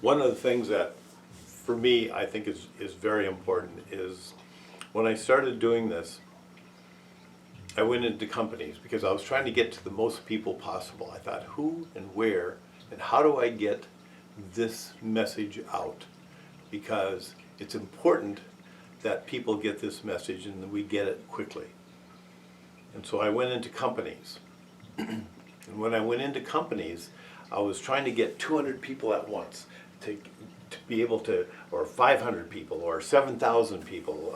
One of the things that, for me, I think is very important is when I started doing this, I went into companies because I was trying to get to the most people possible. I thought, who and where and how do I get this message out? Because it's important that people get this message and that we get it quickly. And so I went into companies. And when I went into companies, I was trying to get 200 people at once to be able to, or 500 people, or 7,000 people,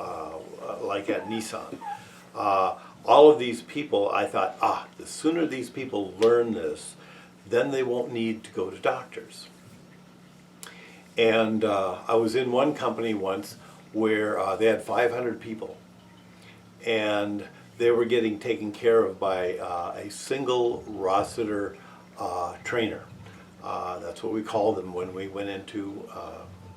like at Nissan. All of these people, I thought, the sooner these people learn this, then they won't need to go to doctors. And I was in one company once where they had 500 people, and they were getting taken care of by a single Rossiter trainer. That's what we called them when we went into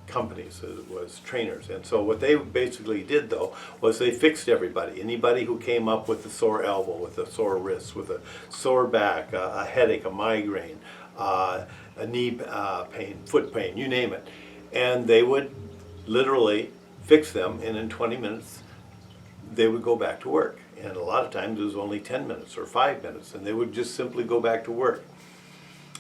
companies. It was trainers. And so what they basically did, though, was they fixed everybody. Anybody who came up with a sore elbow, with a sore wrist, with a sore back, a headache, a migraine, a knee pain, foot pain, you name it. And they would literally fix them, and in 20 minutes they would go back to work. And a lot of times it was only 10 minutes or 5 minutes, and they would just simply go back to work.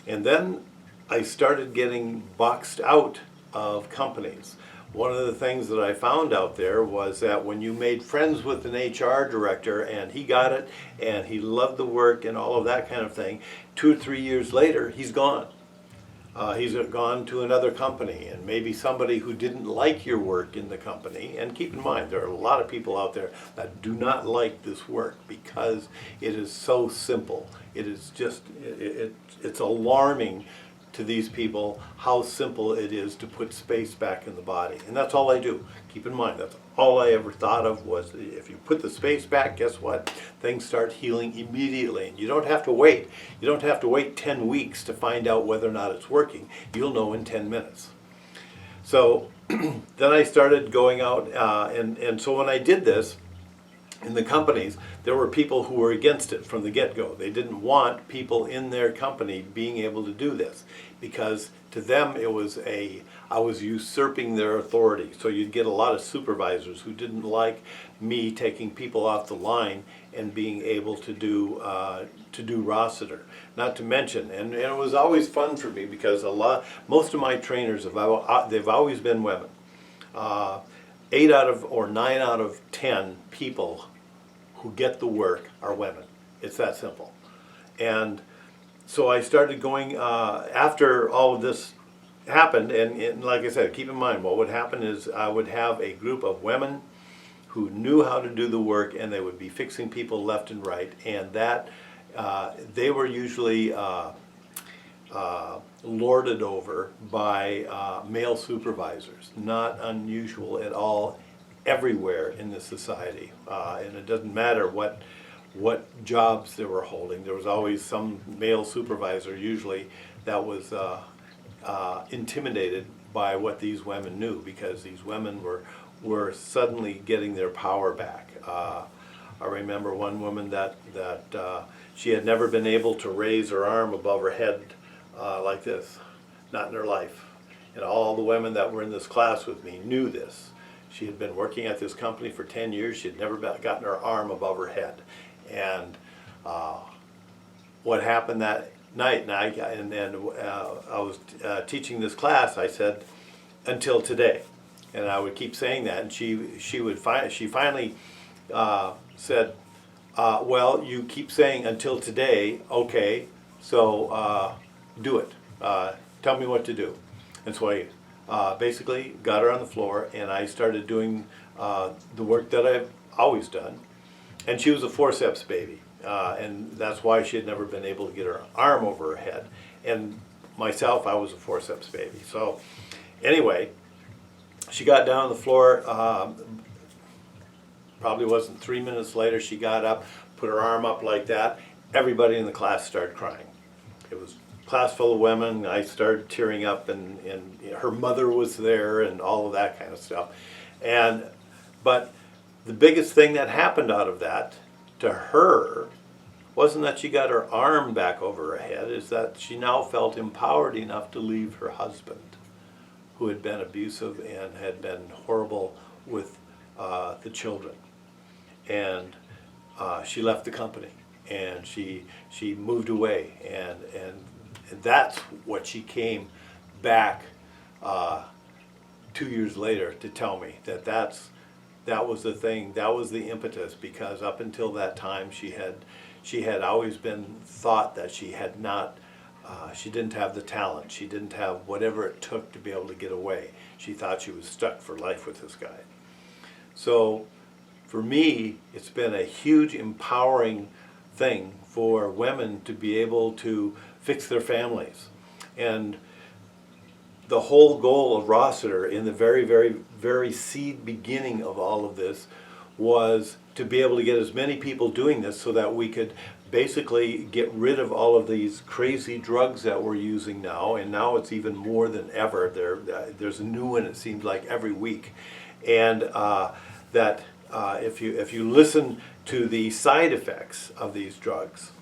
And then I started getting boxed out of companies. One of the things that I found out there was that when you made friends with an HR director and he got it and he loved the work and all of that kind of thing, 2 or 3 years later, he's gone. He's gone to another company, and maybe somebody who didn't like your work in the company. And keep in mind, there are a lot of people out there that do not like this work because it is so simple. It is just, it's alarming to these people how simple it is to put space back in the body. And that's all I do. Keep in mind, that's all I ever thought of was if you put the space back, guess what? Things start healing immediately. And you don't have to wait. You don't have to wait 10 weeks to find out whether or not it's working. You'll know in 10 minutes. So then I started going out, and so when I did this, in the companies, there were people who were against it from the get-go. They didn't want people in their company being able to do this because to them it was I was usurping their authority. So you'd get a lot of supervisors who didn't like me taking people off the line and being able to do Rossiter. Not to mention, and it was always fun for me because most of my trainers they've always been women. 9 out of 10 people who get the work are women. It's that simple. And so I started going, after all of this happened, and like I said, keep in mind, what would happen is I would have a group of women who knew how to do the work, and they would be fixing people left and right, and that they were usually lorded over by male supervisors. Not unusual at all everywhere in this society, and it doesn't matter what jobs they were holding. There was always some male supervisor usually that was intimidated by what these women knew, because these women were suddenly getting their power back. I remember one woman that she had never been able to raise her arm above her head like this, not in her life. And all the women that were in this class with me knew this. She had been working at this company for 10 years. She had never gotten her arm above her head. And what happened that night, and I was teaching this class, I said, until today. And I would keep saying that, and she finally said, well, you keep saying until today, okay, so do it. Tell me what to do. And so I basically got her on the floor, and I started doing the work that I've always done. And she was a forceps baby, and that's why she had never been able to get her arm over her head. And myself, I was a forceps baby. So anyway, she got down on the floor. Probably wasn't 3 minutes later, she got up, put her arm up like that. Everybody in the class started crying. It was a class full of women. I started tearing up, and her mother was there and all of that kind of stuff. But the biggest thing that happened out of that to her wasn't that she got her arm back over her head, is that she now felt empowered enough to leave her husband. who had been abusive and had been horrible with the children. And she left the company, and she moved away, and that's what she came back 2 years later to tell me, that was the thing, that was the impetus, because up until that time she had always been thought that she had not, she didn't have the talent, she didn't have whatever it took to be able to get away. She thought she was stuck for life with this guy. So for me, it's been a huge empowering thing for women to be able to fix their families. And the whole goal of Rossiter in the very, very, very seed beginning of all of this was to be able to get as many people doing this so that we could basically get rid of all of these crazy drugs that we're using now. And now it's even more than ever. There's a new one, it seems like, every week. And if you listen to the side effects of these drugs,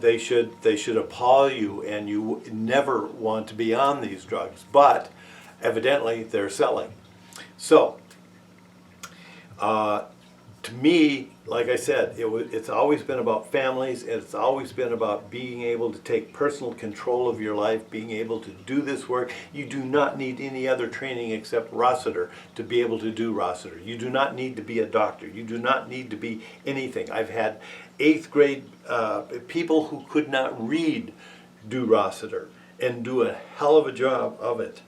they should appall you, and you never want to be on these drugs. But evidently they're selling. So to me, like I said, it's always been about families, and it's always been about being able to take personal control of your life, being able to do this work. You do not need any other training except Rossiter to be able to do Rossiter. You do not need to be a doctor. You do not need to be anything. I've had 8th grade people who could not read do Rossiter and do a hell of a job of it,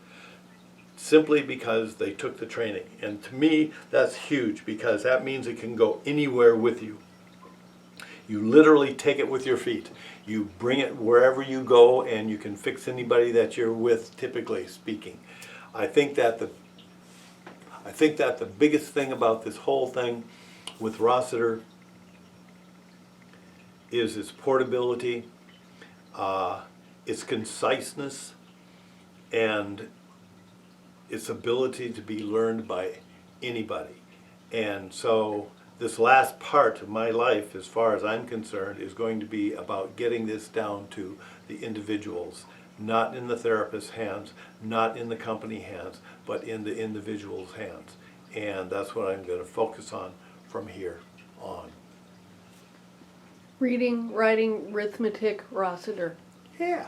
simply because they took the training. And to me, that's huge, because that means it can go anywhere with you. You literally take it with your feet. You bring it wherever you go, and you can fix anybody that you're with, typically speaking. I think that the biggest thing about this whole thing with Rossiter is its portability, its conciseness, and its ability to be learned by anybody. And so this last part of my life, as far as I'm concerned, is going to be about getting this down to the individuals, not in the therapist's hands, not in the company hands, but in the individual's hands. And that's what I'm going to focus on from here on. Reading, writing, arithmetic, Rossiter. Yeah.